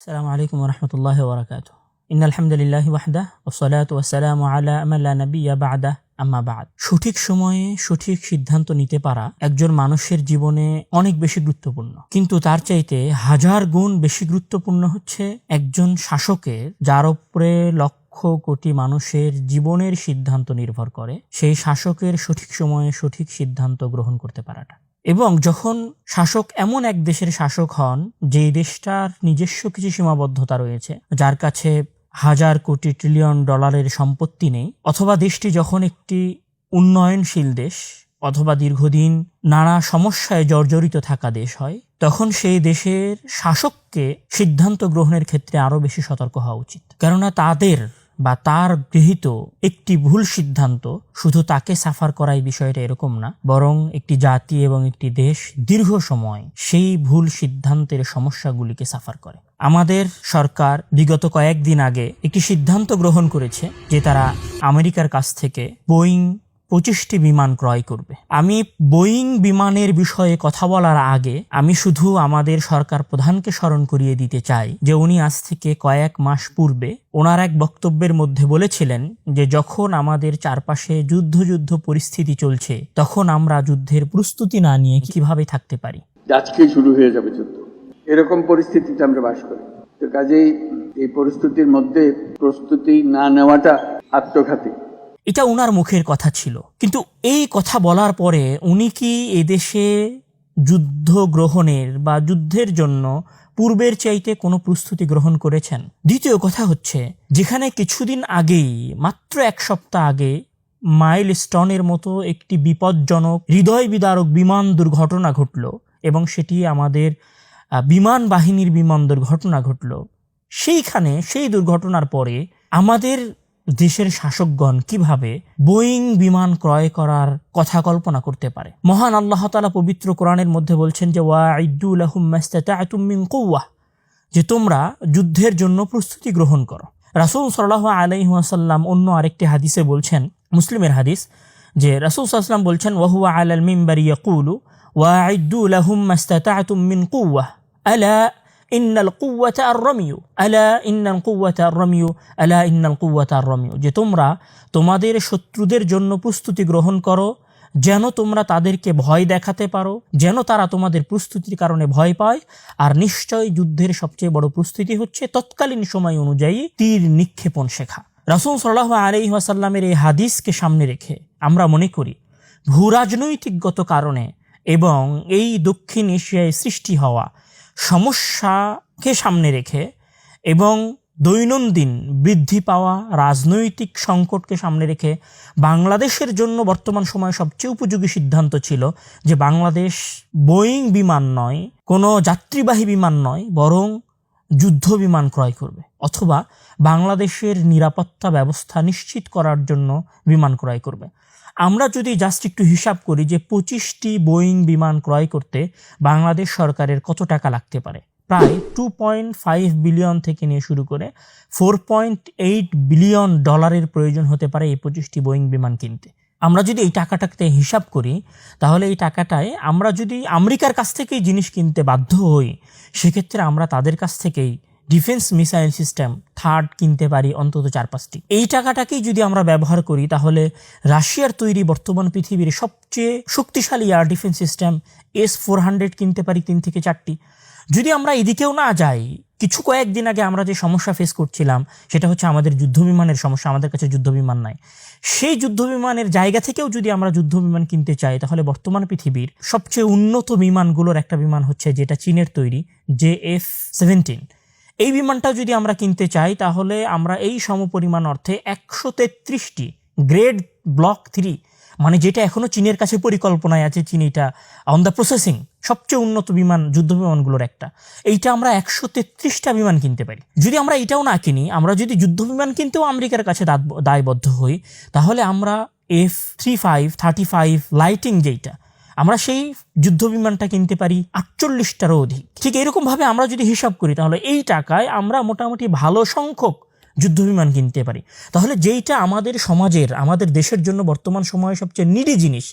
আসসালামু আলাইকুম ওয়া রাহমাতুল্লাহি ওয়া বারাকাতুহু। ইন্নাল হামদুলিল্লাহি ওয়াহদাহু ওয়াস সালাতু ওয়াস সালামু আলা মান লা নাবিয়্যা বা'দাহু আম্মা বা'দ। সঠিক সময়ে সঠিক সিদ্ধান্ত নিতে পারা একজন মানুষের জীবনে অনেক বেশি গুরুত্বপূর্ণ, কিন্তু তার চাইতে হাজার গুণ বেশি গুরুত্বপূর্ণ হচ্ছে একজন শাসকের, যার উপরে লক্ষ কোটি মানুষের জীবনের সিদ্ধান্ত নির্ভর করে, সেই শাসকের সঠিক সময়ে সঠিক সিদ্ধান্ত গ্রহণ করতে পারাটা। এবং যখন শাসক এমন এক দেশের শাসক হন যেই দেশটার নিজস্ব কিছু সীমাবদ্ধতা রয়েছে, যার কাছে হাজার কোটি ট্রিলিয়ন ডলারের সম্পত্তি নেই, অথবা দেশটি যখন একটি উন্নয়নশীল দেশ অথবা দীর্ঘদিন নানা সমস্যায় জর্জরিত থাকা দেশ হয়, তখন সেই দেশের শাসককে সিদ্ধান্ত গ্রহণের ক্ষেত্রে আরো বেশি সতর্ক হওয়া উচিত। কেননা তাদের বা তার গৃহীত একটি ভুল সিদ্ধান্ত শুধু তাকে সাফার করাই বিষয়টা এরকম না, বরং একটি জাতি এবং একটি দেশ দীর্ঘ সময় সেই ভুল সিদ্ধান্তের সমস্যাগুলিকে সাফার করে। আমাদের সরকার বিগত কয়েকদিন আগে একটি সিদ্ধান্ত গ্রহণ করেছে যে তারা আমেরিকার কাছ থেকে বোয়িং 25টি বিমান ক্রয় করবে। আমি বোয়িং বিমানের বিষয়ে কথা বলার আগে আমি শুধু আমাদের সরকার প্রধানকে স্মরণ করিয়ে দিতে চাই যে উনি আজ থেকে কয়েক মাস পূর্বে ওনার এক বক্তব্যের মধ্যে বলেছিলেন যে যখন আমাদের চারপাশে যুদ্ধ পরিস্থিতি চলছে, তখন আমরা যুদ্ধের প্রস্তুতি না নিয়ে কিভাবে থাকতে পারি। আজকে শুরু হয়ে যাবে যুদ্ধ, এরকম পরিস্থিতিতে আমরা বাস করি। তো কাজেই এই পরিস্থিতির মধ্যে প্রস্তুতি না নেওয়াটা আত্মঘাতী। এটা উনার মুখের কথা ছিল, কিন্তু এই কথা বলার পরে উনি কি এদেশে যুদ্ধ গ্রহণের বা যুদ্ধের জন্য পূর্বের চাইতে কোনো প্রস্তুতি গ্রহণ করেছেন? দ্বিতীয় কথা হচ্ছে, যেখানে কিছুদিন আগেই, মাত্র এক সপ্তাহ আগে মাইলস্টোনের মতো একটি বিপজ্জনক হৃদয় বিদারক বিমান দুর্ঘটনা ঘটল, এবং সেটি আমাদের বিমান বাহিনীর বিমান দুর্ঘটনা ঘটল, সেইখানে সেই দুর্ঘটনার পরে আমাদের দেশের শাসকগণ কিভাবে বোয়িং বিমান ক্রয় করার কথা কল্পনা করতে পারে? মহান আল্লাহ তাআলা পবিত্র কোরআনের মধ্যে বলছেন যে ওয়াইদ্দু লাহুম মাস্তাতা'তুম মিন কুওয়াহ, যে তোমরা যুদ্ধের জন্য প্রস্তুতি গ্রহণ করো। রাসূল সাল্লাল্লাহু আলাইহি ওয়াসাল্লাম অন্য আরেকটি হাদিসে বলছেন, মুসলিমের হাদিস, যে রাসূল সাল্লাল্লাহু আলাইহি ওয়াসাল্লাম বলছেন ওয়া হুয়া আলাল মিম্বারি ইয়াকুলু ওয়াইদ্দু লাহুম মাস্তাতা'তুম মিন কুওয়াহ আলা ইন্নাল কুওয়াতা আর-রামিয়ু আলা ইন্নাল কুওয়াতা আর-রামিয়ু আলা ইন্নাল কুওয়াতা আর-রামিয়ু, যে তোমরা তোমাদের শত্রুদের জন্য প্রস্তুতি গ্রহণ করো, যেন তোমরা তাদেরকে ভয় দেখাতে পারো, যেন তারা তোমাদের প্রস্তুতির কারণে ভয় পায়। আর নিশ্চয় যুদ্ধের সবচেয়ে বড় প্রস্তুতি হচ্ছে তৎকালীন সময় অনুযায়ী তীর নিক্ষেপণ শেখা। রাসূল সাল্লাল্লাহু আলাইহি ওয়াসাল্লামের এই হাদিসকে সামনে রেখে আমরা মনে করি ভূরাজনৈতিকগত কারণে এবং এই দক্ষিণ এশিয়ায় সৃষ্টি হওয়া সমস্যাকে সামনে রেখে এবং দৈনন্দিন বৃদ্ধি পাওয়া রাজনৈতিক সংকটকে সামনে রেখে বাংলাদেশের জন্য বর্তমান সময়ে সবচেয়ে উপযোগী সিদ্ধান্ত ছিল যে বাংলাদেশ বোয়িং বিমান নয়, কোনো যাত্রীবাহী বিমান নয়, বরং যুদ্ধ বিমান ক্রয় করবে, অথবা বাংলাদেশের নিরাপত্তা ব্যবস্থা নিশ্চিত করার জন্য বিমান ক্রয় করবে। আমরা যদি জাস্ট একটু হিসাব করি যে 25টি বোয়িং বিমান ক্রয় করতে বাংলাদেশ সরকারের কত টাকা লাগতে পারে, প্রায় 2.5 বিলিয়ন থেকে নিয়ে শুরু করে 4.8 বিলিয়ন ডলারের প্রয়োজন হতে পারে এই 25টি বোয়িং বিমান কিনতে। আমরা যদি এই টাকাটাকে হিসাব করি, তাহলে এই টাকাটায় আমরা যদি আমেরিকার কাছ থেকেই জিনিস কিনতে বাধ্য হই, সেক্ষেত্রে আমরা তাদের কাছ থেকেই ডিফেন্স মিসাইল সিস্টেম থার্ড কিনতে পারি অন্তত 4-5টি। এই টাকাটাকেই যদি আমরা ব্যবহার করি, তাহলে রাশিয়ার তৈরি বর্তমান পৃথিবীর সবচেয়ে শক্তিশালী এয়ার ডিফেন্স সিস্টেম S-400 কিনতে পারি 3 থেকে 4টি। যদি আমরা এদিকেও না যাই, কিছু কয়েকদিন আগে আমরা যে সমস্যা ফেস করছিলাম সেটা হচ্ছে আমাদের যুদ্ধবিমানের সমস্যা, আমাদের কাছে যুদ্ধবিমান নাই। সেই যুদ্ধবিমানের জায়গা থেকেও যদি আমরা যুদ্ধবিমান কিনতে চাই, তাহলে বর্তমান পৃথিবীর সবচেয়ে উন্নত বিমানগুলোর একটা বিমান হচ্ছে যেটা চীনের তৈরি, JF-17। এই বিমানটাও যদি আমরা কিনতে চাই, তাহলে আমরা এই সমপরিমাণ অর্থে 133টি গ্রেড ব্লক 3, মানে যেটা এখনো চীনের কাছে পরিকল্পনায় আছে, চীন এটা অন দ্য প্রসেসিং, সবচেয়ে উন্নত বিমান যুদ্ধ বিমানগুলোর একটা, এইটা আমরা 133টা বিমান কিনতে পারি। যদি আমরা এটাও না কিনি, আমরা যদি যুদ্ধ বিমান কিনতেও আমেরিকার কাছে দায়বদ্ধ হই, তাহলে আমরা F-35 35 লাইটিং, যেটা আমরা সেই যুদ্ধ বিমানটা কিনতে পারি 48টারও অধিক। ঠিক এরকম ভাবে আমরা যদি হিসাব করি, তাহলে এই টাকায় আমরা মোটামুটি ভালো সংখ্যক যুদ্ধবিমান কিনতে পারি। তাহলে যেইটা আমাদের সমাজের, আমাদের দেশের জন্য বর্তমান সময়ে সবচেয়ে নিডি জিনিস,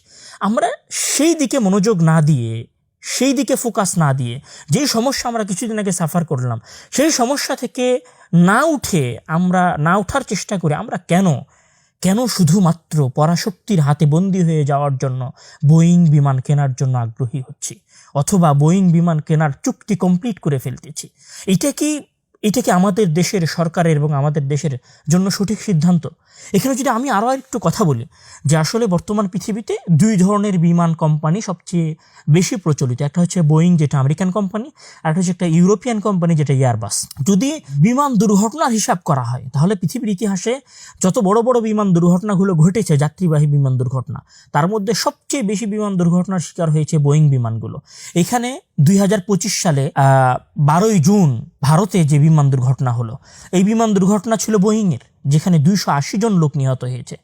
আমরা সেই দিকে মনোযোগ না দিয়ে সেই দিকে ফোকাস না দিয়ে যেই সমস্যা আমরা কিছুদিন আগে সাফার করলাম সেই সমস্যা থেকে না ওঠার চেষ্টা করে আমরা কেন শুধুমাত্র পরাশক্তির হাতে বন্দী হয়ে যাওয়ার জন্য বোয়িং বিমান কেনার জন্য আগ্রহী হচ্ছি, অথবা বোয়িং বিমান কেনার চুক্তি কমপ্লিট করে ফেলতেছি? এটা কি আমাদের দেশের সরকারের এবং আমাদের দেশের জন্য সঠিক সিদ্ধান্ত? এখানে যদি আমি আরও একটু কথা বলি যে আসলে বর্তমান পৃথিবীতে দুই ধরনের বিমান কোম্পানি সবচেয়ে বেশি প্রচলিত, একটা হচ্ছে বোয়িং যেটা আমেরিকান কোম্পানি, আর একটা হচ্ছে একটা ইউরোপিয়ান কোম্পানি যেটা এয়ারবাস। যদি বিমান দুর্ঘটনার হিসাব করা হয় তাহলে পৃথিবীর ইতিহাসে যত বড় বড় বিমান দুর্ঘটনাগুলো ঘটেছে, যাত্রীবাহী বিমান দুর্ঘটনা, তার মধ্যে সবচেয়ে বেশি বিমান দুর্ঘটনার শিকার হয়েছে বোয়িং বিমানগুলো। এখানে 2025 সালে 12ই জুন ভারতে যে বিমান দুর্ঘটনা হলো, এই বিমান দুর্ঘটনা ছিল বোয়িংয়ের, যেখানে 280 জন লোক নিহত হয়েছে।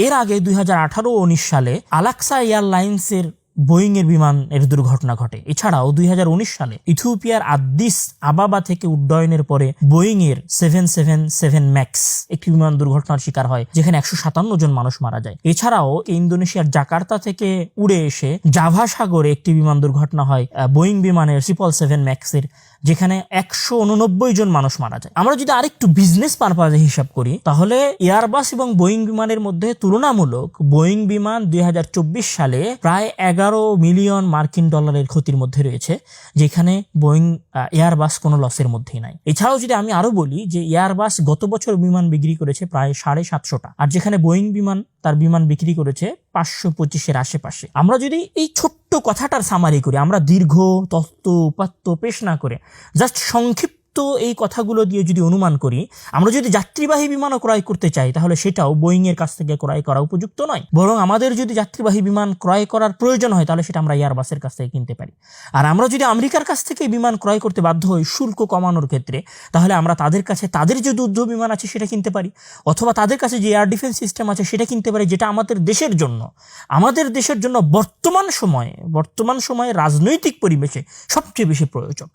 এর আগে 2018 ও 19 সালে আলাক্সা এয়ারলাইন্সের বোয়িংয়ের বিমানের দুর্ঘটনা ঘটে। এছাড়াও 2019 সালে ইথিওপিয়ার আদ্দিস আবাবা থেকে উড্ডয়নের পরে বোয়িংয়ের 777 ম্যাক্স একটি বিমান দুর্ঘটনার শিকার হয়, যেখানে 157 জন মানুষ মারা যায়। এছাড়াও ইন্দোনেশিয়ার জাকার্তা থেকে উড়ে এসে জাভা সাগরে একটি বিমান দুর্ঘটনা হয় বোয়িং বিমানের 777 ম্যাক্সের, যেখানে 189 জন মানুষ মারা যায়। আমরা যদি আরেকটু বিজনেস পারপাজে হিসাব করি তাহলে এয়ারবাস এবং বোয়িং বিমানের মধ্যে তুলনামূলক বোয়িং বিমান 2024 সালে প্রায় 11 মিলিয়ন মার্কিন ডলারের ক্ষতির মধ্যে রয়েছে, যেখানে এয়ারবাস কোনো লসের মধ্যেই নাই। এছাড়াও যদি আমি আরো বলি যে এয়ারবাস গত বছর বিমান বিক্রি করেছে প্রায় 750টা, আর যেখানে বোয়িং বিমান তার বিমান বিক্রি করেছে 525-এর আশেপাশে। আমরা যদি এই ছোট্ট কথাটার সামারি করি, আমরা দীর্ঘ তত্ত্ব উপাত্ত পেশ না করে জাস্ট সংক্ষিপ্ত এই কথাগুলো দিয়ে যদি অনুমান করি, আমরা যদি যাত্রীবাহী বিমানও ক্রয় করতে চাই তাহলে সেটাও বোয়িং এর কাছ থেকে ক্রয় করা উপযুক্ত নয়, বরং আমাদের যদি যাত্রীবাহী বিমান ক্রয় করার প্রয়োজন হয় তাহলে সেটা আমরা এয়ারবাসের কাছ থেকে কিনতে পারি। আর আমরা যদি আমেরিকার কাছ থেকে বিমান ক্রয় করতে বাধ্য হই শুল্ক কমানোর ক্ষেত্রে, তাহলে আমরা তাদের কাছে তাদের যে যুদ্ধ বিমান আছে সেটা কিনতে পারি, অথবা তাদের কাছে যে এয়ার ডিফেন্স সিস্টেম আছে সেটা কিনতে পারি, যেটা আমাদের দেশের জন্য বর্তমান সময়ে রাজনৈতিক পরিবেশে সবচেয়ে বেশি প্রয়োজন।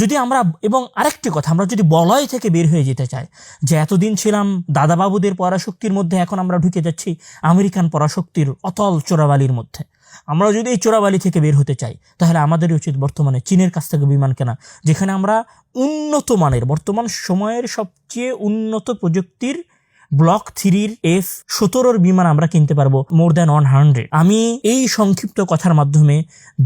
যদি আমরা, এবং আরেকটি কথা, আমরা যদি বলয় থেকে বের হয়ে যেতে চাই যে এতদিন ছিলাম দাদাবাবুদের পরাশক্তির মধ্যে, এখন আমরা ঢুকে যাচ্ছি আমেরিকান পরাশক্তির অতল চোরাবালির মধ্যে, আমরা যদি এই চোরাবালি থেকে বের হতে চাই তাহলে আমাদেরই উচিত বর্তমানে চীনের কাছ থেকে বিমান কেনা, যেখানে আমরা উন্নত মানের বর্তমান সময়ের সবচেয়ে উন্নত প্রযুক্তির ব্লক 3-র F-17 বিমান আমরা কিনতে পারবো মোর দ্যান 100। আমি এই সংক্ষিপ্ত কথার মাধ্যমে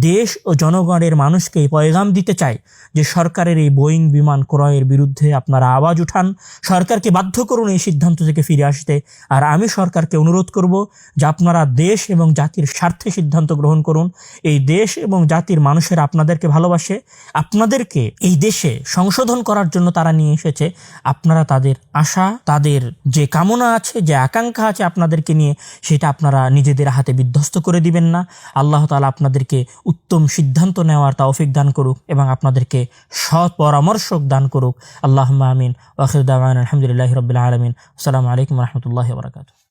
দেশ ও জনগণের মানুষকে পয়গাম দিতে চাই যে সরকারের এই বোয়িং বিমান ক্রয়ের বিরুদ্ধে আপনারা আওয়াজ উঠান, সরকারকে বাধ্য করুন এই সিদ্ধান্ত থেকে ফিরে আসতে। আর আমি সরকারকে অনুরোধ করব যে আপনারা দেশ এবং জাতির স্বার্থে সিদ্ধান্ত গ্রহণ করুন। এই দেশ এবং জাতির মানুষেরা আপনাদেরকে ভালোবাসে, আপনাদেরকে এই দেশে সংশোধন করার জন্য তারা নিয়ে এসেছে। আপনারা তাদের আশা, তাদের যে কামনা আছে, যে আকাঙ্ক্ষা আছে আপনাদেরকে নিয়ে, সেটা আপনারা নিজেদের হাতে বিধ্বস্ত করে দিবেন না। আল্লাহ তাআলা আপনাদেরকে উত্তম সিদ্ধান্ত নেওয়ার তৌফিক দান করুক এবং আপনাদেরকে সৎ পরামর্শক দান করুক। আল্লাহুম্মা আমিন। ওয়া আখিরু দাওয়ানা আলহামদুলিল্লাহি রাব্বিল আলামিন। আসসালামু আলাইকুম ওয়া রাহমাতুল্লাহি ওয়া বারাকাতুহু।